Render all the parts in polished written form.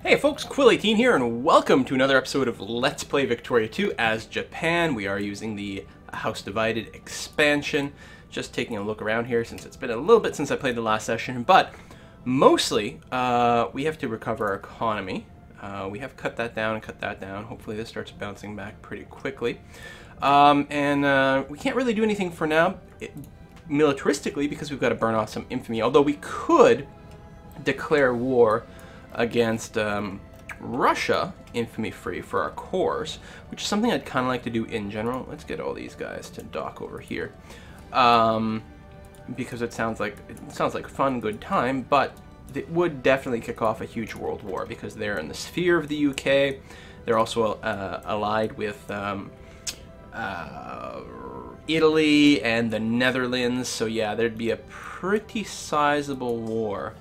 Hey folks, Quill18 here, and welcome to another episode of Let's Play Victoria 2 as Japan. We are using the House Divided expansion. Just taking a look around here since it's been a little bit since I played the last session, but mostly we have to recover our economy. We have cut that down and cut that down. Hopefully this starts bouncing back pretty quickly. We can't really do anything for now militaristically because we've got to burn off some infamy, although we could declare war against Russia, infamy-free, for our cores, which is something I'd kind of like to do in general. Let's get all these guys to dock over here, because it sounds like fun, good time, but it would definitely kick off a huge world war because they're in the sphere of the UK. They're also allied with Italy and the Netherlands, so yeah, there'd be a pretty sizable war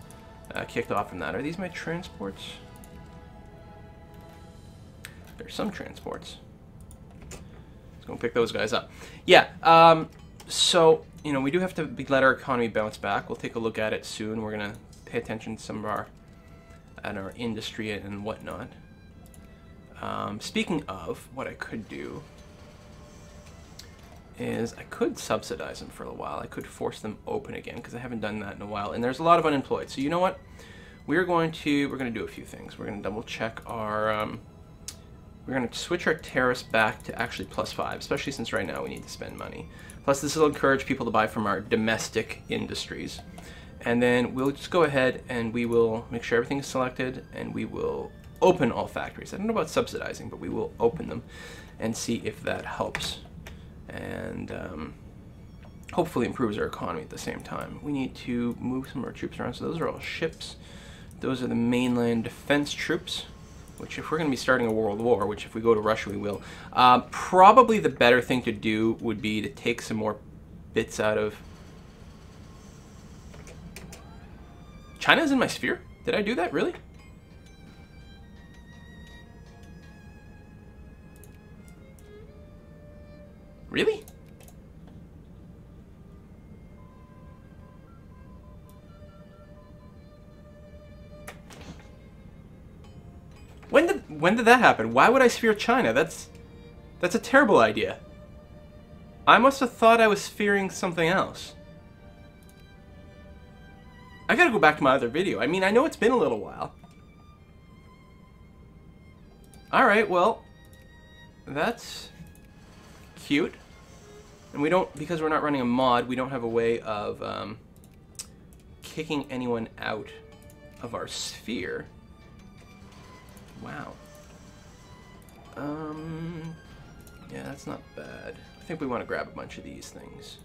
kicked off from that. Are these my transports? There's some transports. Let's go pick those guys up. Yeah, so, you know, we do have to let our economy bounce back. We'll take a look at it soon. We're going to pay attention to some of our industry and whatnot. Speaking of, what I could do is I could subsidize them for a while. I could force them open again because I haven't done that in a while, and there's a lot of unemployed. So you know what? We're going to do a few things. We're going to double check our we're going to switch our tariffs back to actually +5, especially since right now we need to spend money. Plus this will encourage people to buy from our domestic industries. And then we'll just go ahead and we will make sure everything is selected, and we will open all factories. I don't know about subsidizing, but we will open them and see if that helps. And hopefully improves our economy at the same time. We need to move some of our troops around. So those are all ships. Those are the mainland defense troops, which if we're going to be starting a world war, which if we go to Russia we will, probably the better thing to do would be to take some more bits out of... China's in my sphere? Did I do that? Really? Really? When did that happen? Why would I sphere China? That's a terrible idea. I must have thought I was sphering something else. I gotta go back to my other video. I mean, I know it's been a little while. Alright, well, that's cute. And we don't, because we're not running a mod, we don't have a way of kicking anyone out of our sphere. Wow. Yeah, that's not bad. I think we want to grab a bunch of these things.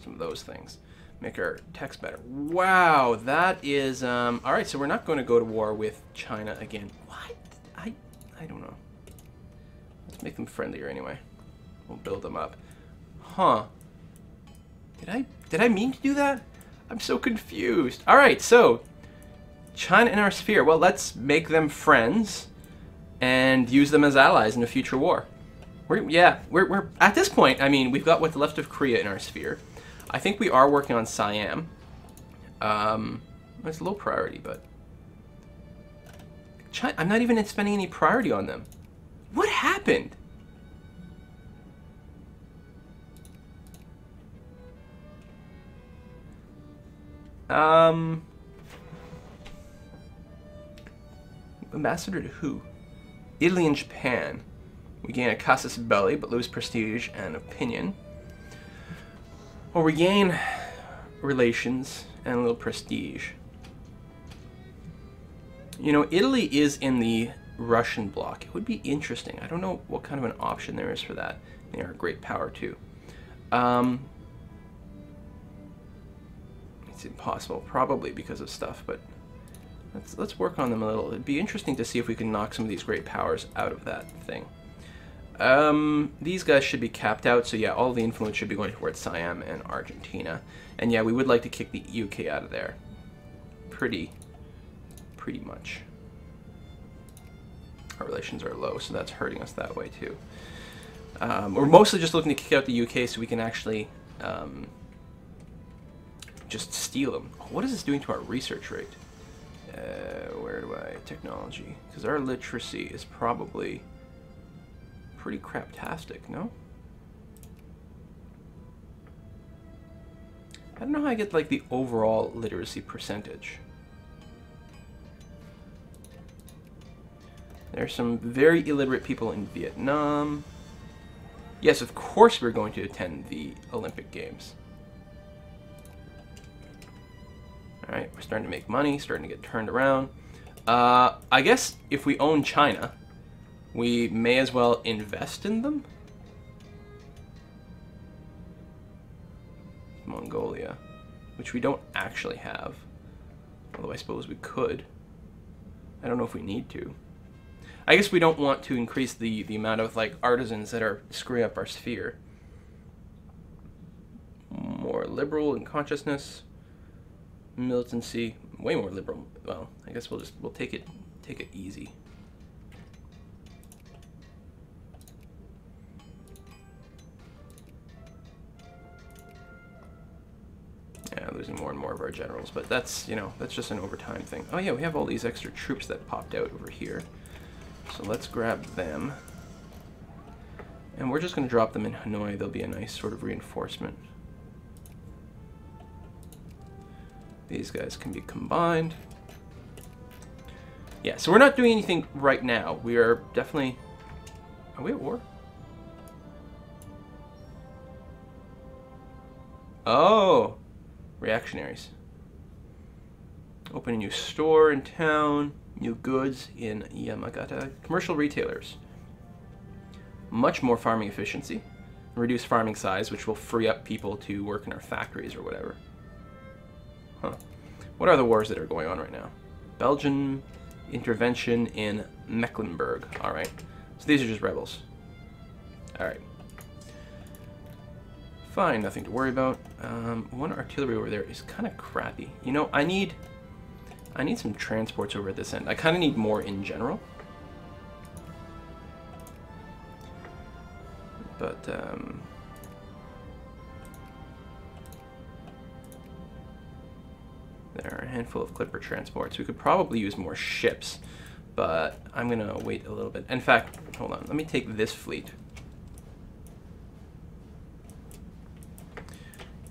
Some of those things. Make our text better. Wow, that is, alright, so we're not going to go to war with China again. What? I don't know. Let's make them friendlier anyway. We'll build them up. Huh. Did I mean to do that? I'm so confused. Alright, so China in our sphere. Well, let's make them friends and use them as allies in a future war. We're at this point, I mean, we've got what's left of Korea in our sphere. I think we are working on Siam. It's low priority, but China, I'm not even spending any priority on them. What happened? Ambassador to who? Italy and Japan. We gain a casus belli, but lose prestige and opinion. Or we gain relations and a little prestige. You know, Italy is in the Russian bloc. It would be interesting. I don't know what kind of an option there is for that. They are a great power too. It's impossible, probably because of stuff, but let's work on them a little. It'd be interesting to see if we can knock some of these great powers out of that thing. These guys should be capped out, so yeah, all the influence should be going towards Siam and Argentina. And yeah, we would like to kick the UK out of there. Pretty much. Our relations are low, so that's hurting us that way too. We're mostly just looking to kick out the UK so we can actually just steal them. What is this doing to our research rate? Where do I at technology, because our literacy is probably pretty craptastic, no? I don't know how I get like the overall literacy percentage. There's some very illiterate people in Vietnam. Yes, of course we're going to attend the Olympic Games. Alright, we're starting to make money, starting to get turned around. I guess if we own China, we may as well invest in them. Mongolia, which we don't actually have. Although I suppose we could. I don't know if we need to. I guess we don't want to increase the amount of like artisans that are screwing up our sphere. More liberal in consciousness. Militancy, way more liberal. Well, I guess we'll take it easy. Yeah, losing more and more of our generals, but that's, you know, that's just an overtime thing. Oh yeah, we have all these extra troops that popped out over here. So let's grab them. And we're just going to drop them in Hanoi. They'll be a nice sort of reinforcement. These guys can be combined. Yeah, so we're not doing anything right now. We are definitely... Are we at war? Oh! Reactionaries. Open a new store in town. New goods in Yamagata. Commercial retailers. Much more farming efficiency. Reduce farming size, which will free up people to work in our factories or whatever. Huh. What are the wars that are going on right now? Belgian intervention in Mecklenburg. Alright. So these are just rebels. Alright. Fine, nothing to worry about. One artillery over there is kind of crappy. You know, I need some transports over at this end. I kind of need more in general. But, there are a handful of Clipper transports. We could probably use more ships, but I'm going to wait a little bit. In fact, hold on. Let me take this fleet.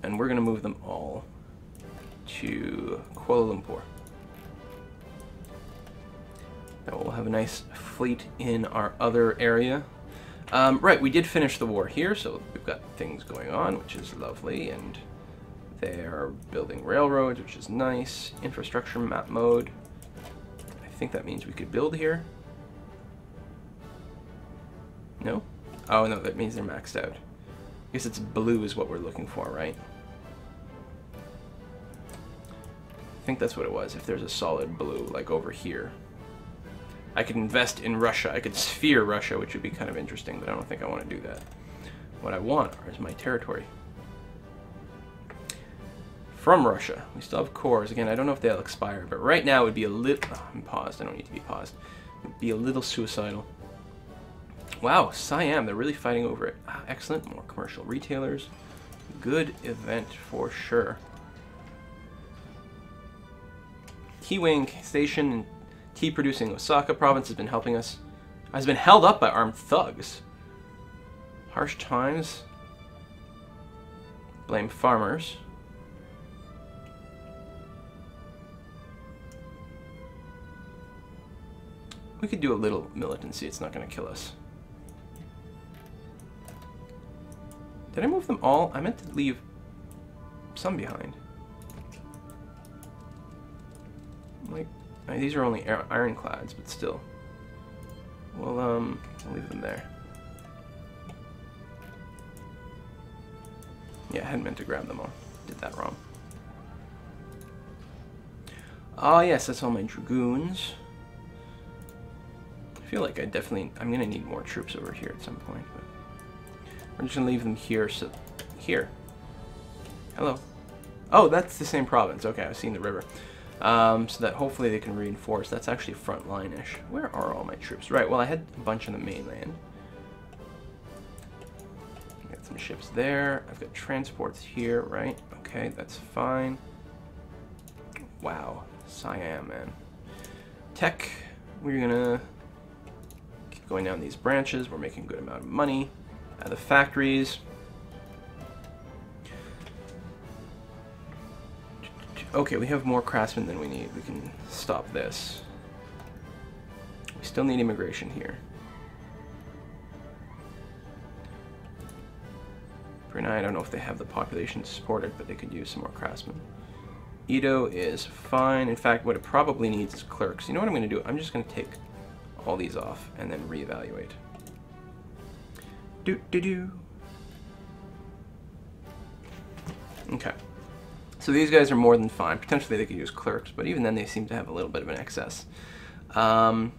And we're going to move them all to Kuala Lumpur. Now we'll have a nice fleet in our other area. Right, we did finish the war here, so we've got things going on, which is lovely, and they're building railroads, which is nice. Infrastructure map mode. I think that means we could build here. No? Oh, no, that means they're maxed out. I guess it's blue is what we're looking for, right? I think that's what it was, if there's a solid blue, like over here. I could invest in Russia. I could sphere Russia, which would be kind of interesting, but I don't think I want to do that. What I want is my territory. From Russia. We still have cores. Again, I don't know if they'll expire, but right now it would be a little... Oh, I'm paused. I don't need to be paused. It would be a little suicidal. Wow, Siam. They're really fighting over it. Ah, excellent. More commercial retailers. Good event for sure. Kiwing Station in tea-producing Osaka province has been helping us. Has been held up by armed thugs. Harsh times. Blame farmers. We could do a little militancy. It's not going to kill us. Did I move them all? I meant to leave some behind. Like, these are only ironclads, but still. Well, I'll leave them there. Yeah, I hadn't meant to grab them all. Did that wrong. Oh, yes, that's all my dragoons. I feel like I'm gonna need more troops over here at some point, but we're just gonna leave them here. So, here. Hello. Oh, that's the same province. Okay, I've seen the river. So that hopefully they can reinforce. That's actually front line-ish. Where are all my troops? Right, well, I had a bunch on the mainland. Got some ships there. I've got transports here, right? Okay, that's fine. Wow, Siam, man. tech. We're gonna keep going down these branches. We're making a good amount of money. The factories. Okay, we have more craftsmen than we need. We can stop this. We still need immigration here. Brunei, I don't know if they have the population to support it, but they could use some more craftsmen. Edo is fine. In fact, what it probably needs is clerks. You know what I'm going to do? I'm just going to take all these off and then reevaluate. Do. Okay. So these guys are more than fine. Potentially they could use clerks, but even then they seem to have a little bit of an excess. They're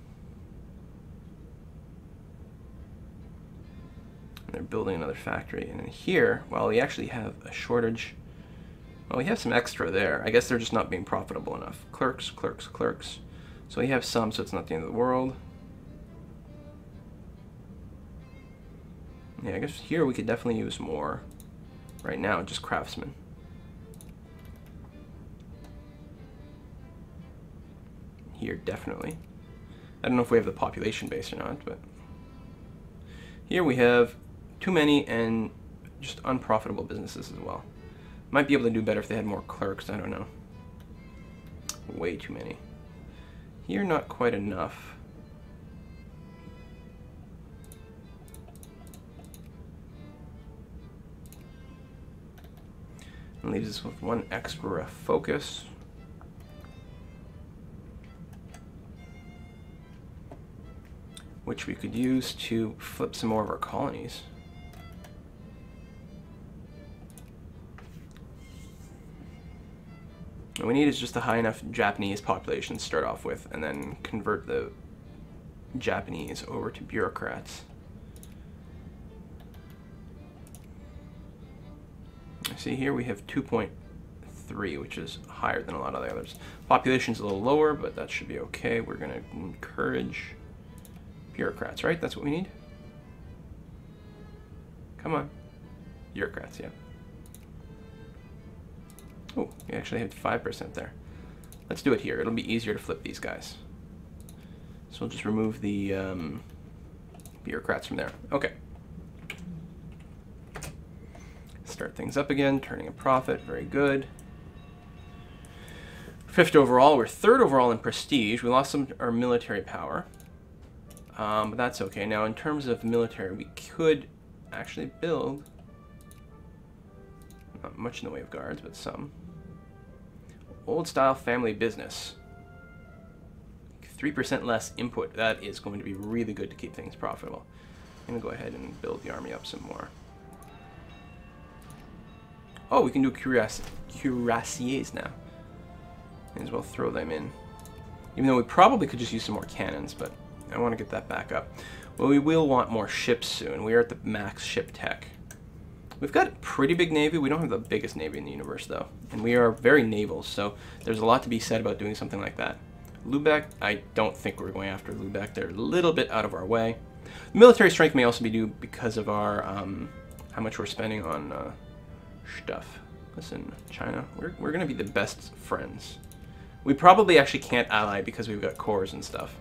building another factory. And in here, well, we actually have a shortage. Well, we have some extra there. I guess they're just not being profitable enough. Clerks, clerks, clerks. So we have some, so it's not the end of the world. Yeah, I guess here we could definitely use more. Right now, just craftsmen. Here, definitely. I don't know if we have the population base or not, but here we have too many and just unprofitable businesses as well. Might be able to do better if they had more clerks, I don't know. Way too many. Here, not quite enough. And leaves us with one extra focus. Which we could use to flip some more of our colonies. What we need is just a high enough Japanese population to start off with, and then convert the Japanese over to bureaucrats. See here we have 2.3, which is higher than a lot of the others. Population's a little lower, but that should be okay. We're going to encourage bureaucrats, right? That's what we need? Come on. Bureaucrats, yeah. Oh, we actually had 5% there. Let's do it here. It'll be easier to flip these guys. So we'll just remove the bureaucrats from there. Okay. Start things up again, turning a profit. Very good. 5th overall. We're 3rd overall in prestige. We lost some our military power. But that's okay. Now, in terms of military, we could actually build not much in the way of guards, but some. Old style family business. 3% less input. That is going to be really good to keep things profitable. I'm going to go ahead and build the army up some more. Oh, we can do cuirassiers now. May as well throw them in. Even though we probably could just use some more cannons, but I want to get that back up. Well, we will want more ships soon. We are at the max ship tech. We've got a pretty big navy. We don't have the biggest navy in the universe, though. And we are very naval, so there's a lot to be said about doing something like that. Lubeck, I don't think we're going after Lubeck. They're a little bit out of our way. Military strength may also be due because of our how much we're spending on stuff. Listen, China, we're going to be the best friends. We probably actually can't ally because we've got cores and stuff.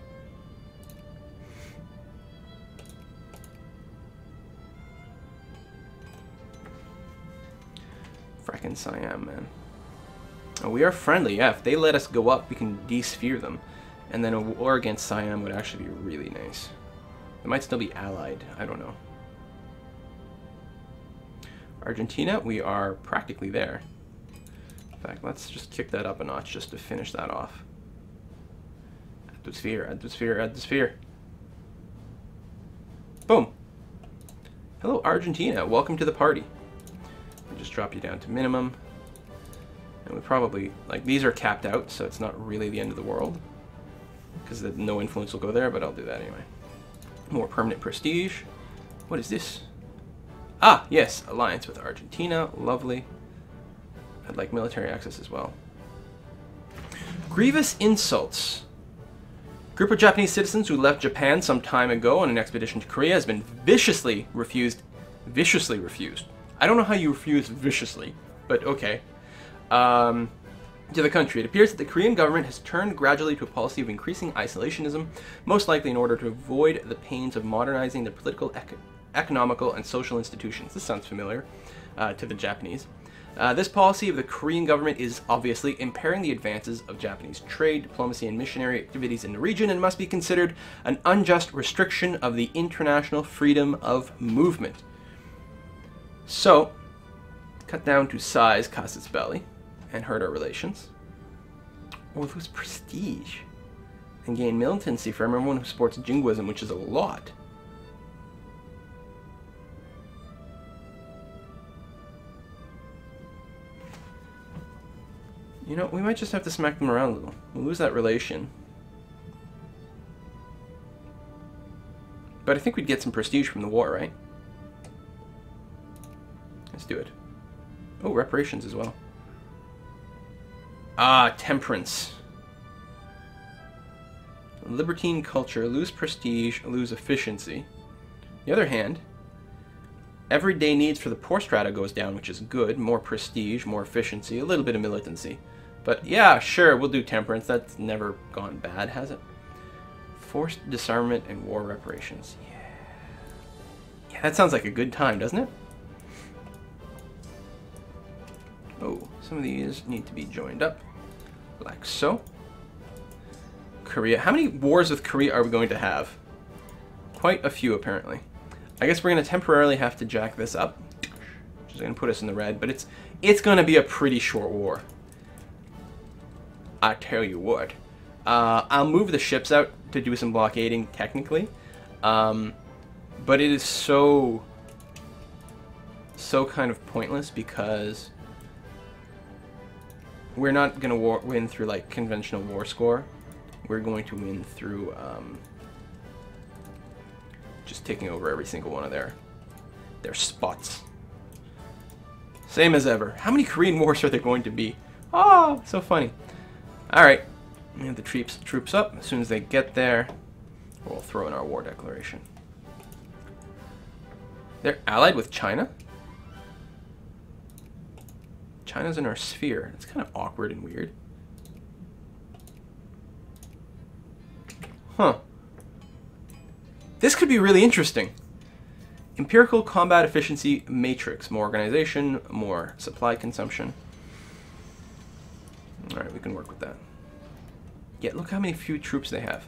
Frackin' Siam, man. Oh, we are friendly, yeah. If they let us go up, we can de-sphere them. And then a war against Siam would actually be really nice. They might still be allied, I don't know. Argentina, we are practically there. In fact, let's just kick that up a notch just to finish that off. Add to sphere, add to sphere, add to sphere. Boom. Hello, Argentina. Welcome to the party. We just drop you down to minimum. And we probably, like, these are capped out, so it's not really the end of the world. Because no influence will go there, but I'll do that anyway. More permanent prestige. What is this? Ah, yes, alliance with Argentina. Lovely. I'd like military access as well. Grievous insults. Group of Japanese citizens who left Japan some time ago on an expedition to Korea has been viciously refused. Viciously refused. I don't know how you refuse viciously, but okay. to the country. It appears that the Korean government has turned gradually to a policy of increasing isolationism, most likely in order to avoid the pains of modernizing their political, economical, and social institutions. This sounds familiar to the Japanese. This policy of the Korean government is obviously impairing the advances of Japanese trade, diplomacy, and missionary activities in the region, and must be considered an unjust restriction of the international freedom of movement. So, cut down to size, cost its belly, and hurt our relations. Or lose prestige and gain militancy for everyone who supports jingoism, which is a lot. You know, we might just have to smack them around a little. We'll lose that relation. But I think we'd get some prestige from the war, right? Let's do it. Oh, reparations as well. Ah, temperance. Libertine culture, lose prestige, lose efficiency. On the other hand, everyday needs for the poor strata goes down, which is good. More prestige, more efficiency, a little bit of militancy. But yeah, sure, we'll do temperance. That's never gone bad, has it? Forced disarmament and war reparations. Yeah, that sounds like a good time, doesn't it? Oh, some of these need to be joined up, like so. Korea. How many wars with Korea are we going to have? Quite a few, apparently. I guess we're going to temporarily have to jack this up, which is going to put us in the red, but it's going to be a pretty short war. I tell you what. I'll move the ships out to do some blockading, technically. But it is so kind of pointless because we're not going to win through, like, conventional war score. We're going to win through just taking over every single one of their spots. Same as ever. How many Korean wars are there going to be? Oh, so funny. Alright, we have the troops up. As soon as they get there, we'll throw in our war declaration. They're allied with China? China's in our sphere. It's kind of awkward and weird. Huh. This could be really interesting. Empirical combat efficiency matrix. More organization, more supply consumption. Alright, we can work with that. Yeah, look how many few troops they have.